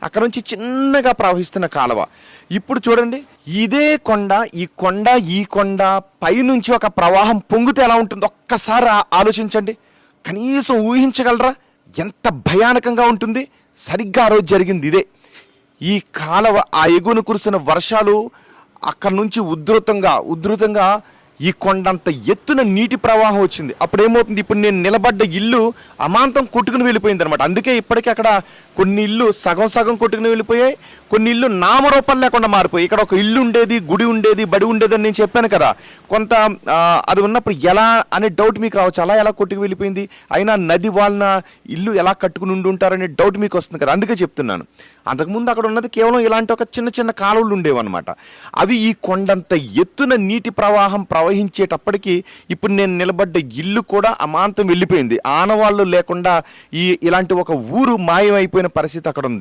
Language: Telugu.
అక్కడ నుంచి చిన్నగా ప్రవహిస్తున్న కాలువ. ఇప్పుడు చూడండి, ఇదే కొండ, ఈ కొండ పైనుంచి ఒక ప్రవాహం పొంగితే ఎలా ఉంటుందో ఒక్కసారి ఆలోచించండి. కనీసం ఊహించగలరా ఎంత భయానకంగా ఉంటుంది? సరిగ్గా ఆ రోజు జరిగింది ఇదే. ఈ కాలువ, ఆ ఎగువను కురిసిన వర్షాలు అక్కడ నుంచి ఉధృతంగా ఈ కొండంత ఎత్తున నీటి ప్రవాహం వచ్చింది. అప్పుడు ఏమవుతుంది, ఇప్పుడు నేను నిలబడ్డ ఇల్లు అమాంతం కొట్టుకుని వెళ్ళిపోయింది అనమాట. అందుకే ఇప్పటికీ అక్కడ కొన్ని ఇల్లు సగం కొట్టుకుని వెళ్ళిపోయాయి, కొన్ని ఇల్లు నామరూపాలు లేకుండా మారిపోయి. ఇక్కడ ఒక ఇల్లు ఉండేది, గుడి ఉండేది, బడి ఉండేది అని నేను చెప్పాను కదా. కొంత అది ఉన్నప్పుడు ఎలా అనే డౌట్ మీకు రావచ్చు, అలా ఎలా కొట్టుకు వెళ్ళిపోయింది, అయినా నది వాళ్ళ ఇల్లు ఎలా కట్టుకుని ఉండి ఉంటారనే డౌట్ మీకు వస్తుంది కదా. అందుకే చెప్తున్నాను. అంతకుముందు అక్కడ ఉన్నది కేవలం ఇలాంటి ఒక చిన్న కాలువలు ఉండేవన్నమాట. అవి ఈ కొండంత ఎత్తున నీటి ప్రవాహం ప్రవహించేటప్పటికి ఇప్పుడు నేను నిలబడ్డ ఇల్లు కూడా అమాంతం వెళ్ళిపోయింది. ఆనవాళ్ళు లేకుండా ఇలాంటి ఒక ఊరు మాయమైపోయిన పరిస్థితి అక్కడ ఉంది.